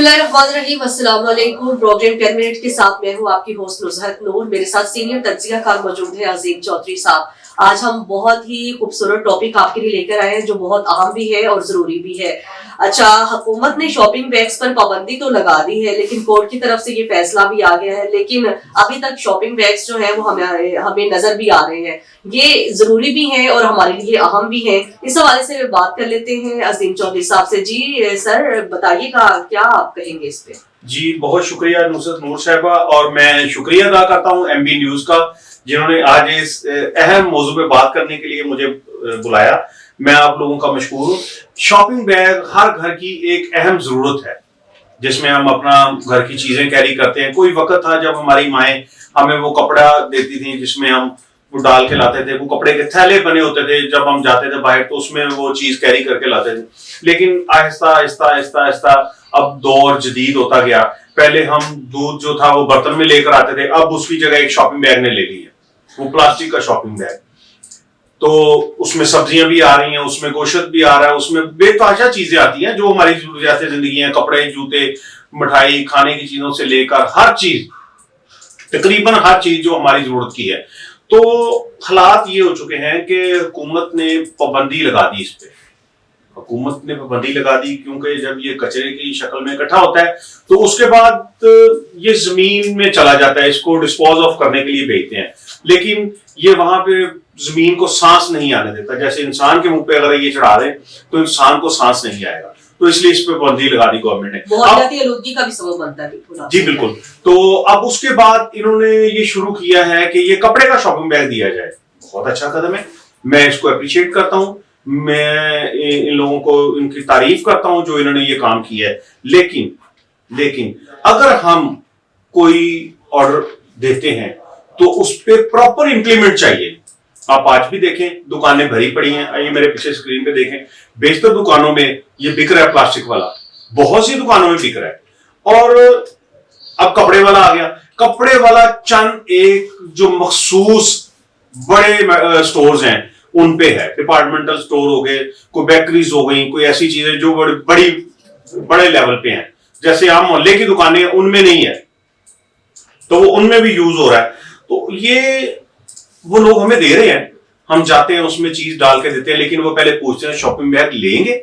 बिस्मिल्लाहिर्रहमानिर्रहीम, अस्सलाम वालेकुम। प्रोग्राम 10 मिनट के साथ मैं हूँ आपकी होस्ट नुज़हत नूर। मेरे साथ सीनियर तज्ज़िया कार मौजूद है अजीम चौधरी साहब। आज हम बहुत ही खूबसूरत टॉपिक आपके लिए लेकर आए हैं जो बहुत अहम भी है और जरूरी भी है। अच्छा, हुकूमत ने शॉपिंग बैग्स पर पाबंदी तो लगा दी है, लेकिन कोर्ट की तरफ से ये फैसला भी आ गया है, लेकिन अभी तक शॉपिंग बैग्स जो है वो हमें नजर भी आ रहे हैं। ये जरूरी भी है और हमारे लिए अहम भी है। इस हवाले से बात कर लेते हैं अजीम चौधरी साहब से। जी सर, बताइएगा क्या आप कहेंगे इस पे। जी बहुत शुक्रिया नुसरत नूर साहिबा, और मैं शुक्रिया अदा करता हूं एमबी न्यूज का जिन्होंने आज इस अहम मौजू पे बात करने के लिए मुझे बुलाया। मैं आप लोगों का मशकूर हूँ। शॉपिंग बैग हर घर की एक अहम जरूरत है जिसमें हम अपना घर की चीजें कैरी करते हैं। कोई वक्त था जब हमारी माएँ हमें वो कपड़ा देती थी जिसमें हम वो डाल के लाते थे। वो कपड़े के थैले बने होते थे, जब हम जाते थे बाहर तो उसमें वो चीज कैरी करके लाते थे। लेकिन आहिस्ता आहिस्ता आहिस्ता आहिस्ता अब दौर जदीद होता गया। पहले हम दूध जो था वो बर्तन में लेकर आते थे, अब उसकी जगह एक शॉपिंग बैग ने ले ली है, वो प्लास्टिक का शॉपिंग बैग। तो उसमें सब्जियां भी आ रही हैं, उसमें गोश्त भी आ रहा है, उसमें बेतहाशा चीजें आती हैं जो हमारी जरूरियात जिंदगी है। कपड़े, जूते, मिठाई, खाने की चीजों से लेकर हर चीज, तकरीबन हर चीज जो हमारी जरूरत की है। तो हालात ये हो चुके हैं कि हुकूमत ने पाबंदी लगा दी इस पे। हुकूमत ने पाबंदी लगा दी क्योंकि जब ये कचरे की शक्ल में इकट्ठा होता है तो उसके बाद ये जमीन में चला जाता है, इसको डिस्पोज ऑफ करने के लिए भेजते हैं। लेकिन ये वहां पे जमीन को सांस नहीं आने देता। जैसे इंसान के मुंह पे अगर ये चढ़ा दें तो इंसान को सांस नहीं आएगा, तो इसलिए इस पे पाबंदी लगा दी गवर्नमेंट ने। आलूदगी का भी सबब बनता है। जी बिल्कुल। तो अब उसके बाद इन्होंने ये शुरू किया है कि ये कपड़े का शॉपिंग बैग दिया जाए। बहुत अच्छा कदम है, मैं इसको अप्रिशिएट करता हूँ। मैं इन लोगों को इनकी तारीफ करता हूं जो इन्होंने ये काम किया है। लेकिन अगर हम कोई ऑर्डर देते हैं तो उस पर प्रॉपर इंप्लीमेंट चाहिए। आप आज भी देखें, दुकानें भरी पड़ी हैं। ये मेरे पीछे स्क्रीन पे देखें, बेशतर दुकानों में ये बिक रहा है प्लास्टिक वाला, बहुत सी दुकानों में बिक रहा है। और अब कपड़े वाला आ गया। कपड़े वाला चंद एक जो मखसूस बड़े स्टोर्स हैं उन पे है। डिपार्टमेंटल स्टोर हो गए, कोई बेकरीज हो गई, कोई ऐसी चीजें जो बड़े लेवल पे हैं। जैसे आम मोहल्ले की दुकानें हैं उनमें नहीं है, तो वो उनमें भी यूज हो रहा है। तो ये वो लोग हमें दे रहे हैं, हम जाते हैं उसमें चीज डाल के देते हैं, लेकिन वो पहले पूछते हैं शॉपिंग बैग लेंगे।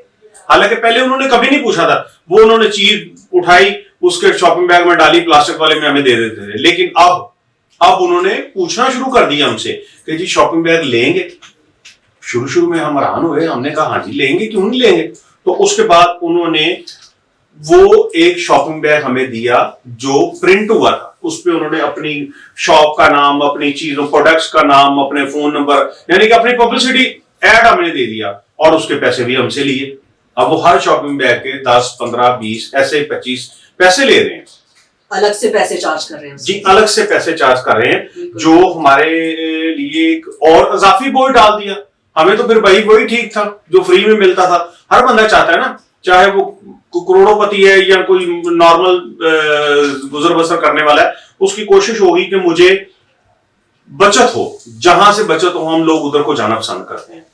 हालांकि पहले उन्होंने कभी नहीं पूछा था, वो उन्होंने चीज उठाई, उसके शॉपिंग बैग में डाली, प्लास्टिक वाले में हमें दे देते थे। लेकिन अब उन्होंने पूछना शुरू कर दिया हमसे कि जी शॉपिंग बैग लेंगे। शुरू में हम हैरान हुए, हमने कहा हाँ जी लेंगे, क्यों नहीं लेंगे। तो उसके बाद उन्होंने वो एक शॉपिंग बैग हमें दिया जो प्रिंट हुआ था। उस पे उन्होंने अपनी शॉप का नाम, अपनी चीजों, प्रोडक्ट्स का नाम, अपने फोन नंबर, यानी कि अपनी पब्लिसिटी एड हमें दे दिया, और उसके पैसे भी हमसे लिए। अब वो हर शॉपिंग बैग के 10, 15, 20 ऐसे 25 पैसे ले रहे हैं। अलग से पैसे चार्ज कर रहे हैं जी, अलग से पैसे चार्ज कर रहे हैं, जो हमारे लिए एक और इजाफी बोझ डाल दिया। हमें तो फिर वही ठीक था जो फ्री में मिलता था। हर बंदा चाहता है ना, चाहे वो करोड़ोपति है या कोई नॉर्मल गुजर बसर करने वाला है, उसकी कोशिश होगी कि मुझे बचत हो, जहां से बचत हो हम लोग उधर को जाना पसंद करते हैं।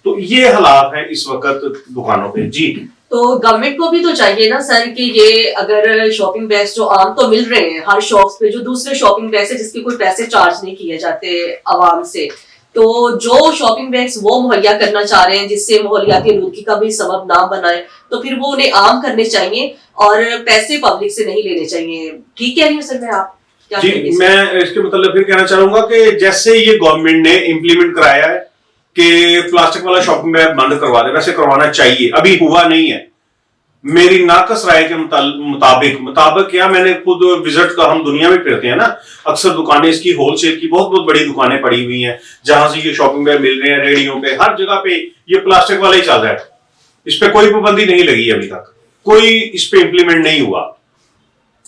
तो ये हालात है इस वक्त दुकानों पे। जी, तो गवर्नमेंट को भी तो चाहिए ना सर कि ये अगर शॉपिंग बैग्स जो आम तो मिल रहे हैं हर शॉप्स पे, जो दूसरे शॉपिंग बैग्स है जिसके कोई पैसे चार्ज नहीं किए जाते आवाम से, तो जो शॉपिंग बैग्स वो मुहैया करना चाह रहे हैं जिससे माहौलियाती आलूदगी का भी सबब ना बनाए, तो फिर वो उन्हें आम करने चाहिए और पैसे पब्लिक से नहीं लेने चाहिए। ठीक है नहीं सर, मैं आप क्या जी, मैं इसके मतलब फिर कहना चाहूंगा कि जैसे ये गवर्नमेंट ने इंप्लीमेंट कराया है कि प्लास्टिक वाला शॉपिंग बैग बंद करवा दे, वैसे करवाना चाहिए, अभी हुआ नहीं है। मेरी नाकस राय के मुताबिक क्या, मैंने खुद विजिट का, हम दुनिया में फिरते हैं ना, अक्सर दुकानें इसकी होलसेल की बहुत बड़ी दुकानें पड़ी हुई हैं जहां से ये शॉपिंग बैग मिल रहे हैं। रेडियो पे हर जगह पे ये प्लास्टिक वाला ही चल रहा है। इस पे कोई पाबंदी नहीं लगी अभी तक, कोई इस पे इंप्लीमेंट नहीं हुआ,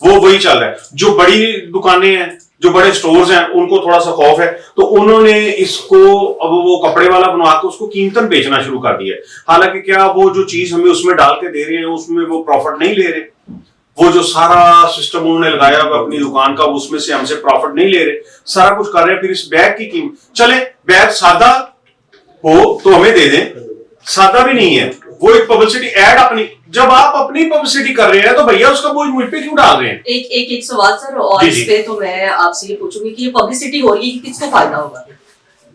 वो वही चल रहा है। जो बड़ी दुकानें हैं, जो बड़े स्टोर्स हैं, उनको थोड़ा सा खौफ है, तो उन्होंने इसको अब वो कपड़े वाला बनवा के उसको कीमतन बेचना शुरू कर दिया है। हालांकि क्या वो जो चीज हमें उसमें डाल के दे रहे हैं उसमें वो प्रॉफिट नहीं ले रहे, वो जो सारा सिस्टम उन्होंने लगाया अपनी दुकान का उसमें से हमसे प्रॉफिट नहीं ले रहे, सारा कुछ कर रहे हैं। फिर इस बैग की कीमत, चले बैग सादा हो तो हमें दे दें, सादा भी नहीं है वो एक पब्लिसिटी एड अपनी, जब आप अपनी पब्लिसिटी कर रहे हैं तो भैया उसका बोझ मुझ पे क्यों डाल रहे हैं? एक सवाल सर, और जी, इस जी। पे तो मैं आपसे ये पूछूंगी कि ये पब्लिसिटी हो रही है कि किसको फायदा होगा?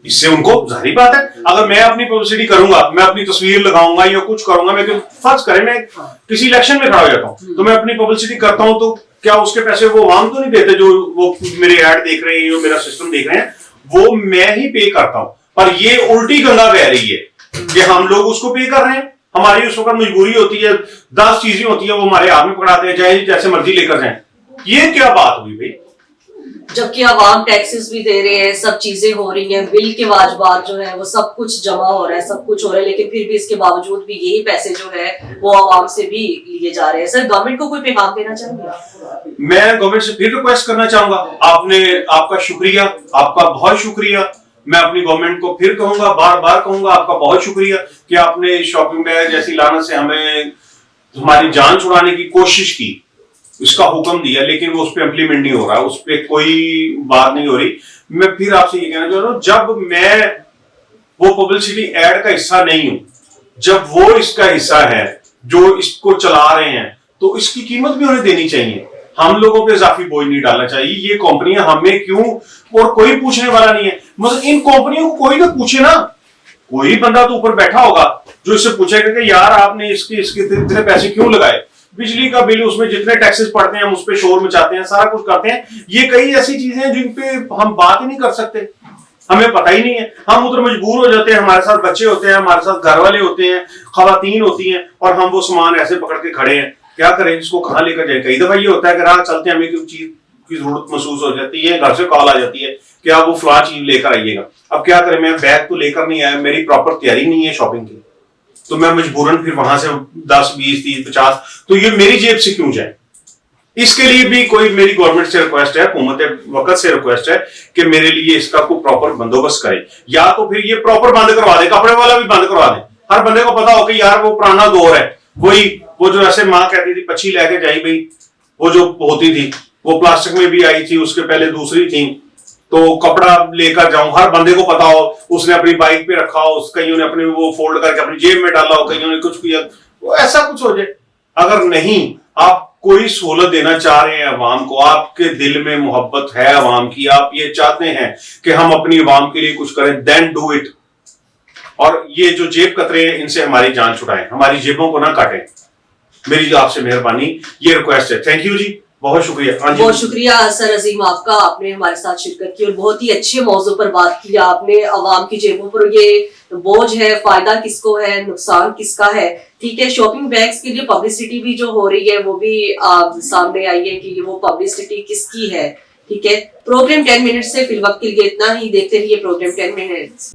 इससे उनको जाहिर बात है, अगर मैं अपनी पब्लिसिटी करूंगा, मैं अपनी तस्वीर लगाऊंगा या कुछ करूंगा, मैं फर्ज करें मैं किसी इलेक्शन में खड़ा हो जाता हूं तो मैं अपनी पब्लिसिटी करता हूं, तो क्या उसके पैसे वो आम तो नहीं देते जो वो मेरे ऐड देख रहे हैं, जो मेरा सिस्टम देख रहे हैं, वो मैं ही पे करता हूं। पर ये उल्टी गंगा बह रही है कि हम लोग उसको पे कर रहे हैं। हमारी उस वक्त मजबूरी होती है, 10 चीजें होती है, वो हमारे हाथ में पकड़ाते हैं, चाहे जैसे मर्जी लेकर जाए। ये क्या बात हुई भाई? जबकि आवाम टैक्सेस भी दे रहे हैं, सब चीजें हो रही हैं, बिल के वाजबात जो है वो सब कुछ जमा हो रहा है, सब कुछ हो रहा है, लेकिन फिर भी इसके बावजूद भी यही पैसे जो है वो आवाम से भी लिए जा रहे हैं। सर, गवर्नमेंट को कोई पैगाम देना चाहेंगे? मैं गवर्नमेंट से फिर रिक्वेस्ट करना चाहूंगा, आपका शुक्रिया, आपका बहुत शुक्रिया। मैं अपनी गवर्नमेंट को फिर कहूंगा, बार बार कहूंगा, आपका बहुत शुक्रिया कि आपने शॉपिंग बैग जैसी लानत से हमें हमारी जान छुड़ाने की कोशिश की, इसका हुक्म दिया, लेकिन वो उस पर इम्प्लीमेंट नहीं हो रहा, उस पर कोई बात नहीं हो रही। मैं फिर आपसे ये कहना चाह रहा हूं, जब मैं वो पब्लिसिटी एड का हिस्सा नहीं हूं, जब वो इसका हिस्सा है जो इसको चला रहे हैं, तो इसकी कीमत भी उन्हें देनी चाहिए। हम लोगों पे इजाफी बोझ नहीं डालना चाहिए। ये कंपनियां हमें क्यों, और कोई पूछने वाला नहीं है, मतलब इन कंपनियों को कोई तो पूछे ना, कोई बंदा तो ऊपर बैठा होगा जो इससे पूछेगा कि यार आपने इसके इतने पैसे क्यों लगाए, बिजली का बिल, उसमें जितने टैक्सेस पड़ते हैं हम उस पर शोर मचाते हैं, सारा कुछ करते हैं। ये कई ऐसी चीजें हैं जिन पे हम बात ही नहीं कर सकते, हमें पता ही नहीं है। हम उधर मजबूर हो जाते हैं, हमारे साथ बच्चे होते हैं, हमारे साथ घर वाले होते हैं, खवातीन होती हैं, और हम वो सामान ऐसे पकड़ के खड़े हैं, क्या करें, इसको कहाँ लेकर जाए। कई दफा ये होता है कि राह चलते हमें कोई चीज की जरूरत महसूस हो जाती है, घर से कॉल आ जाती है कि आप वो फला चीज लेकर आइएगा। अब क्या करें, मैं बैग तो लेकर नहीं आया, मेरी प्रॉपर तैयारी नहीं है शॉपिंग की, तो मैं मजबूरन फिर वहां से 10, 20, 30, 50, तो ये मेरी जेब से क्यों जाए। इसके लिए भी कोई मेरी गवर्नमेंट से रिक्वेस्ट है, हुकूमत वक्त से रिक्वेस्ट है कि मेरे लिए इसका कोई प्रॉपर बंदोबस्त करे, या तो फिर ये प्रॉपर बंद करवा दे, कपड़े वाला भी बंद करवा दे। हर बंदे को पता हो कि यार वो पुराना दौर है, वही वो जो ऐसे माँ कहती थी पच्छी लेके जाई भाई, वो जो होती थी वो प्लास्टिक में भी आई थी, उसके पहले दूसरी थी, तो कपड़ा लेकर जाऊं, हर बंदे को पता हो, उसने अपनी बाइक पे रखा हो, कईयों ने अपने वो फोल्ड करके अपनी जेब में डाला हो, कईयों ने कुछ किया, वो ऐसा कुछ हो जाए। अगर नहीं, आप कोई सहूलत देना चाह रहे हैं अवाम को, आपके दिल में मोहब्बत है अवाम की, आप ये चाहते हैं कि हम अपनी अवाम के लिए कुछ करें, देन डू इट। और ये जो जेब कतरे हैं, इनसे हमारी जान छुड़ाएं, हमारी जेबों को ना काटें। मेरी आपसे मेहरबानी, ये रिक्वेस्ट है। थैंक यू जी, बहुत शुक्रिया। बहुत शुक्रिया सर अजीम आपका, आपने हमारे साथ शिरकत की और बहुत ही अच्छे मौजू पर बात की आपने। अवाम की जेबों पर ये बोझ है, फायदा किसको है, नुकसान किसका है। ठीक है, शॉपिंग बैग्स के लिए पब्लिसिटी भी जो हो रही है वो भी सामने आई है कि वो पब्लिसिटी किसकी है। ठीक है, प्रोग्राम 10 मिनट से फिलहाल के लिए इतना ही। देखते रहिए प्रोग्राम 10 मिनट्स।